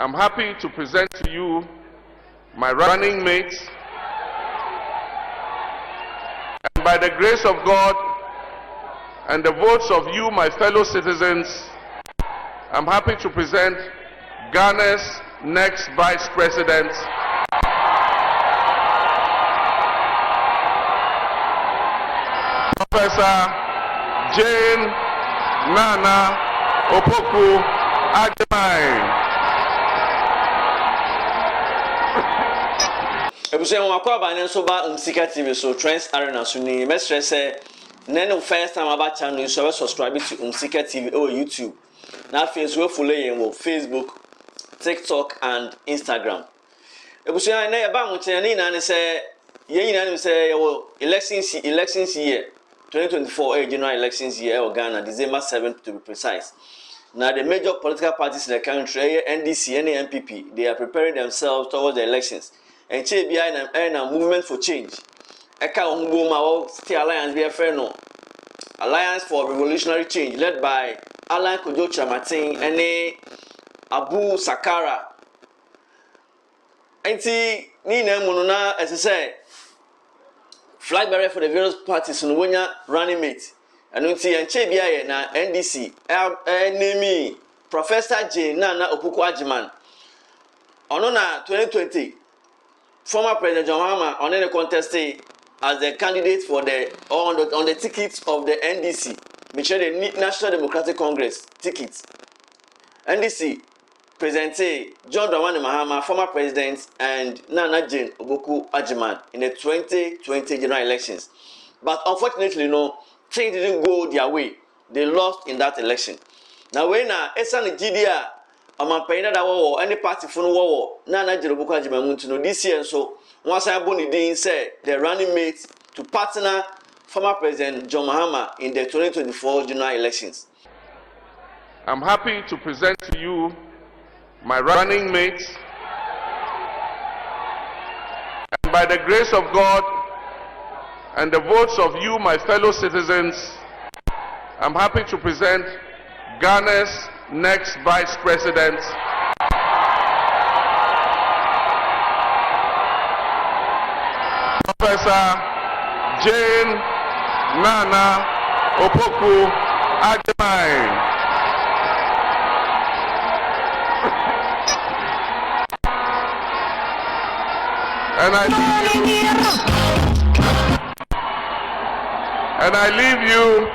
I'm happy to present to you my running mates, and by the grace of God and the votes of you, my fellow citizens, I'm happy to present Ghana's next Vice President, Professor Jane Nana OPOKU AGYEMAN. Ebusia wakwa ba so ba Umsika TV so Trends Arena so ni mesre say na first time aba channel so subscribe to Umsika TV on YouTube. Na Facebook follow yen wo Facebook, TikTok and Instagram. Ebusia na eba mo channel na say yen nyina say wo elections year 2024 general elections year in Ghana December 7th to be precise. Now the major political parties in the country, NDC and NPP, they are preparing themselves towards the elections. And behind a movement for change. Eka Umgoma City Alliance be a friend no. Alliance for Revolutionary Change led by Alan Kojo Chamatin and Abu Sakara. Enti ni na mununa as I say flag bearer for the various parties in Wenya running mate. And unti enche biaye na NDC enemy Professor Jane Nana OPOKU AGYEMAN. Ono na 2020 former President John Mahama on the contest as the candidate for the on the ticket of the NDC, which is the National Democratic Congress ticket. NDC presented John Dramani Mahama, former president, and Nana Jane OPOKU AGYEMAN in the 2020 general elections. But unfortunately, things didn't go their way. They lost in that election. Now, when Esan GDA Amampaina da wo any party for no wo Nana Jane OPOKU AGYEMAN to know this year so once I boni din said the running mate to partner former President John Mahama in the 2024 general elections. I'm happy to present to you my running mates, and by the grace of God and the votes of you, my fellow citizens, I'm happy to present Ghana's next Vice President, Professor Jane Nana OPOKU AGYEMAN. And I leave you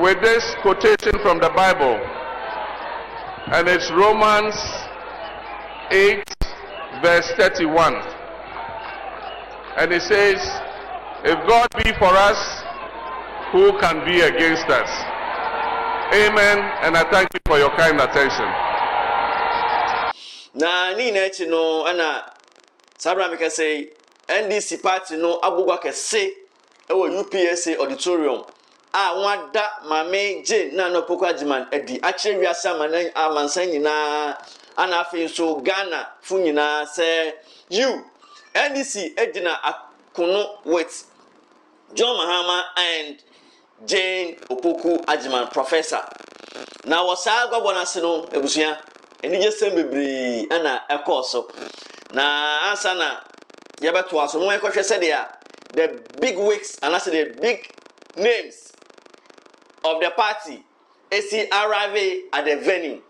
with this quotation from the Bible, and it's Romans 8 verse 31, and it says, if God be for us, who can be against us? Amen. And I thank you for your kind attention. Na ni na echi no ana sabra me say NDC party no abugwa kese ewo UPSA auditorium a wada mame Jane Nana OPOKU AGYEMAN edi akire wiase amansan nyina ana afi so Ghana fu nyina say you NDC edina akono with John Mahama and Jane OPOKU AGYEMAN professor. Na wasa gwabona se no ebusuya eni je sembebri ana ekoso na ansa na yebeto aso no ekohwe se dia the big wigs and also the big names of the party arrive at the venue.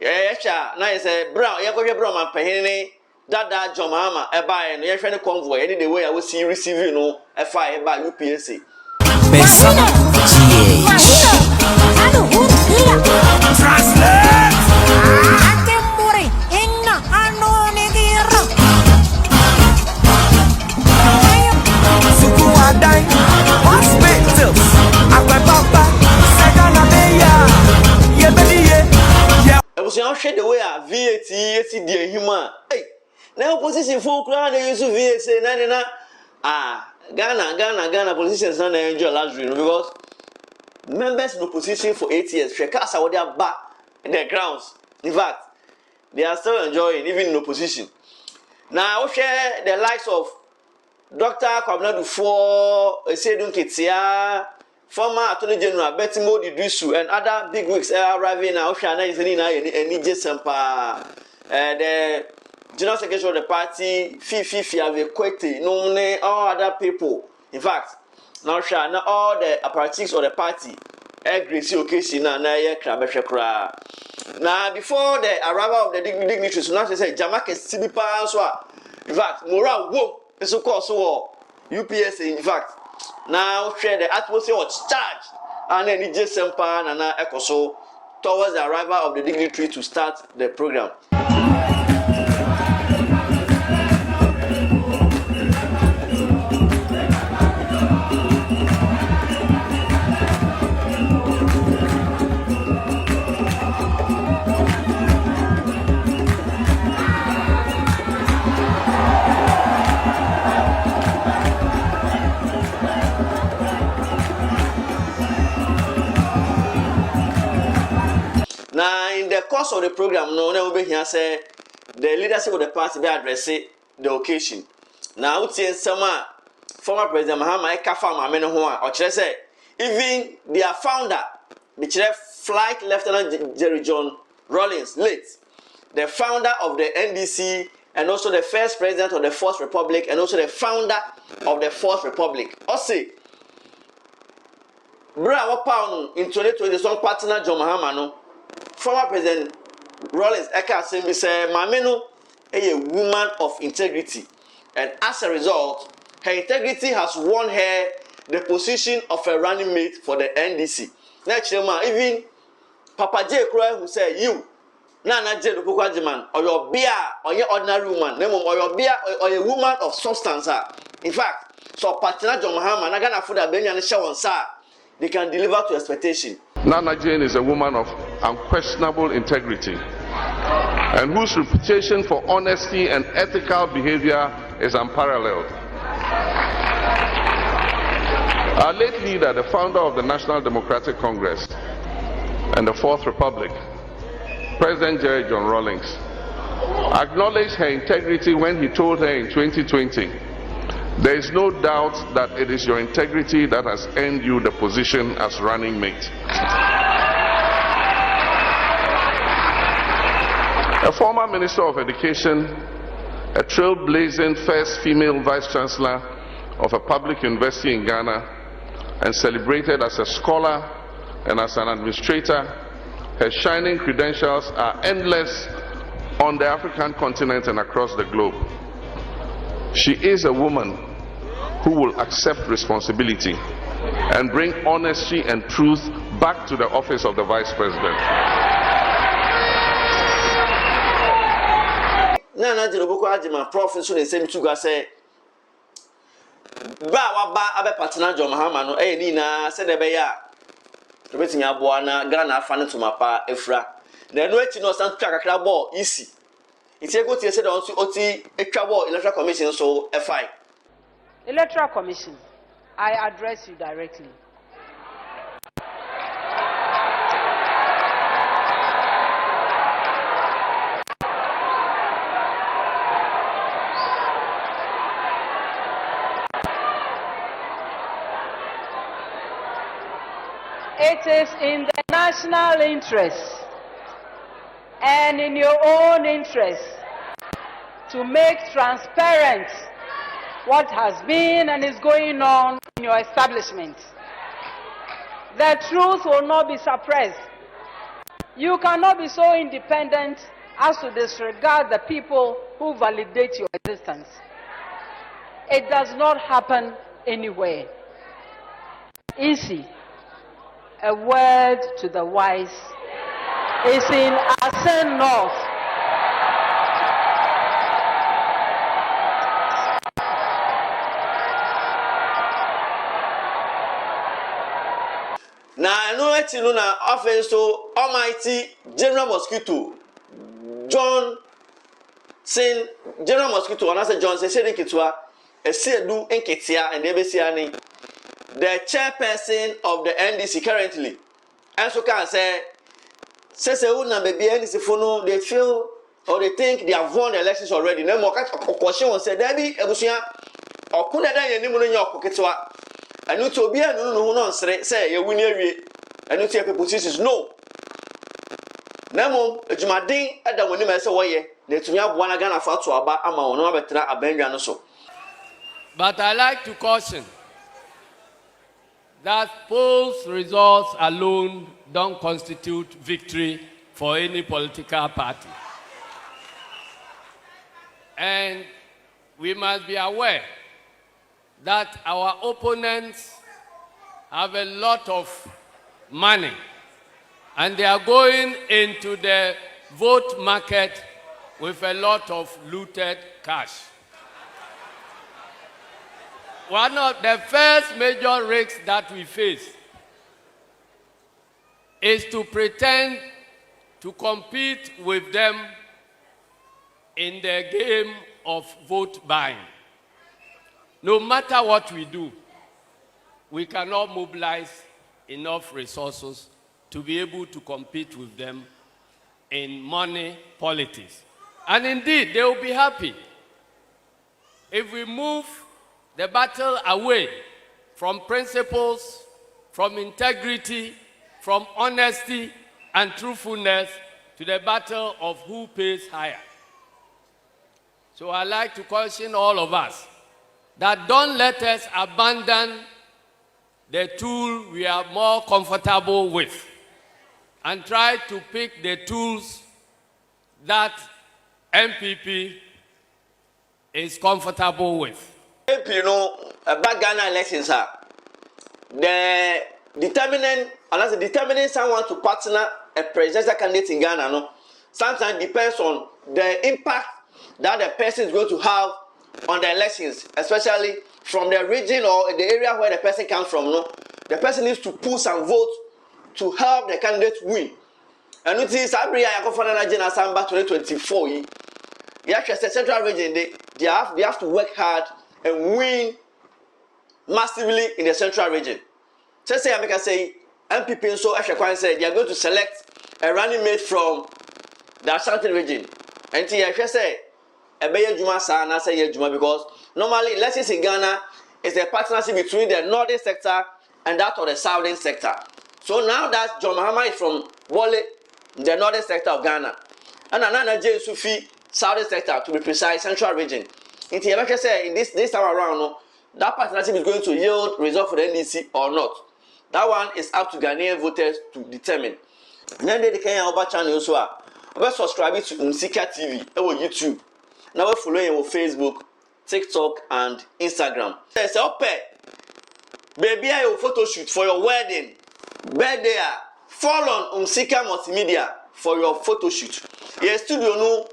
Yesha na say brown yekohwe brown man pahini dada John Mahama eba no yehwe ne convoy any the way I will see receiving no efa eba UPSA Persona translate Akemuri inna anone gira Suku adai hospitals Akwepapa Sagana meya Yebediye Ebusia hwe the way a VAT esi die human hey na opposition folk na use VAT na Ghana politicians not enjoy luxury because members in opposition for 8 years, Shekasa what they are back in their grounds. In fact, they are still enjoying even in opposition. Now, we share the likes of Dr. Kwabena Dufo, Esedun Ketia, former Attorney General Betty Modidusu and other big wigs are arriving now. Oshana is in any Jessampa. The General Secretary of the party, Fifi, Avequete, no, all other people. In fact, now Shana, all the apparatus of the party, Gracie occasion, and I crabesha. Now, before the arrival of the dignitaries, not to say Jamaica Sibipa, in fact, Mora Wo is of course war. UPS, in fact, now share the atmosphere of charge and then it just sempan and echo so towards the arrival of the dignitary to start the program. Now, in the course of the program, no one will be here say the leadership of the party be addressing the occasion. Now, we see some former President Mahama Ekafa Mamene Hoa, or say even their founder, the Flight Lieutenant Jerry John Rawlings, late, the founder of the NDC, and also the first president of the Fourth Republic, and also the founder of the Fourth Republic. Also, Bra Wapound in 2020, some partner John Mahama no. Former President Rawlings Eka Assembly said, Mameno is a woman of integrity, and as a result, her integrity has won her the position of a running mate for the NDC. Next year, even Papa J. Croy, who said, you, Nana J. OPOKU AGYEMAN, or your beer, or your ordinary woman, or your beer, or a woman of substance. In fact, so partner John Mahama, Nagana for the Benyan show on Sa, they can deliver to expectation. Nana Jane is a woman of unquestionable integrity and whose reputation for honesty and ethical behavior is unparalleled. Our late leader, the founder of the National Democratic Congress and the Fourth Republic, President Jerry John Rawlings, acknowledged her integrity when he told her in 2020, "There is no doubt that it is your integrity that has earned you the position as running mate." A former Minister of Education, a trailblazing first female Vice Chancellor of a public university in Ghana, and celebrated as a scholar and as an administrator, her shining credentials are endless on the African continent and across the globe. She is a woman who will accept responsibility and bring honesty and truth back to the office of the Vice President. Nana OPOKU AGYEMAN PROF so the same to say ba wa ba abe partner John Mahama no ni na se de be ya obetimi aboa na Ghana afa ne tomapa efra na no echi no san twa kakra ball easy iti ego tie se de onso oti etwa ball electoral commission so F5 Electoral Commission, I address you directly. It is in the national interest and in your own interest to make transparent what has been and is going on in your establishment. The truth will not be suppressed. You cannot be so independent as to disregard the people who validate your existence. It does not happen anywhere. Easy. A word to the wise is in Ascend North. Now, no, it's na offense so Almighty General Mosquito John Sin General Mosquito, and I said John said Kitwa, a Sedu Enketia and Debesiani, the chairperson of the NDC currently. And so can say, says a woman baby NDC for they feel or they think they have won the elections already. No more question said, Debbie, Ebusia, or could I die any more in your Kitwa? And you to be a no say you win every and you take positions. No. Nemo, a Jumadin at the winning mess away, let me have one again of to about a man or better a Benjamin so. But I like to caution that polls results alone don't constitute victory for any political party. And we must be aware that our opponents have a lot of money and they are going into the vote market with a lot of looted cash. One of the first major risks that we face is to pretend to compete with them in the game of vote buying. No matter what we do, we cannot mobilize enough resources to be able to compete with them in money politics. And indeed, they will be happy if we move the battle away from principles, from integrity, from honesty and truthfulness to the battle of who pays higher. So I like to caution all of us that don't let us abandon the tool we are more comfortable with and try to pick the tools that MPP is comfortable with. You know, about Ghana elections are the determining someone to partner a presidential candidate in Ghana. No, sometimes depends on the impact that the person is going to have on the elections, especially from the region or the area where the person comes from. No, the person needs to pull some votes to help the candidate win. And it is Sabria Yakofana General Samba 2024. Yeah, the central region they have to work hard and win massively in the central region. So say I say MPP so Ashakwan said they are going to select a running mate from the Ashanti region. And I say Ebeye Juma Sana say Juma because normally elections in Ghana is a partnership between the northern sector and that of the southern sector. So now that John Mahama is from Wale, the northern sector of Ghana, and Anana Jane Sufi, southern sector to be precise, central region. In this time around, no, that partnership is going to yield result for the NDC or not. That one is up to Ghanaian voters to determine. And then they can have channel also. We subscribe to Umsika TV on YouTube. Now we follow you on Facebook, TikTok, and Instagram. Say, okay, baby, I will photo shoot for your wedding, birthday. Follow on Umsika Multimedia for your photo shoot. Your studio no.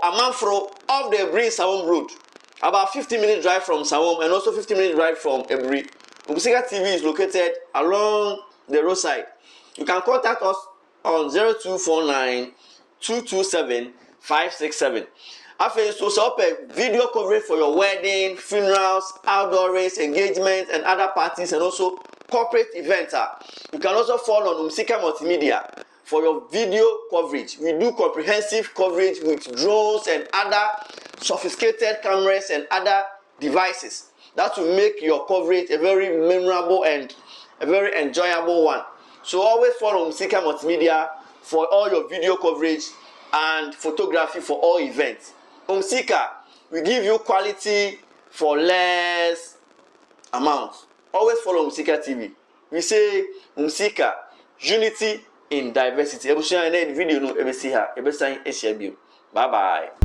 Amanfro off the Ebri Sawom Road, about 15-minute drive from Sawom and also 15-minute drive from Ebri. Umsika TV is located along the roadside. You can contact us on 0249 227 567. After so up a video coverage for your wedding, funerals, outdoor race, engagement, and other parties, and also corporate events. You can also follow on Umsika Multimedia for your video coverage. We do comprehensive coverage with drones and other sophisticated cameras and other devices. That will make your coverage a very memorable and a very enjoyable one. So always follow Umsika Multimedia for all your video coverage and photography for all events. Umsika, we give you quality for less amount. Always follow Umsika TV. We say Umsika, unity in diversity. Ebu share na video no ebe si ha, ebe sign eshare bio. Bye bye.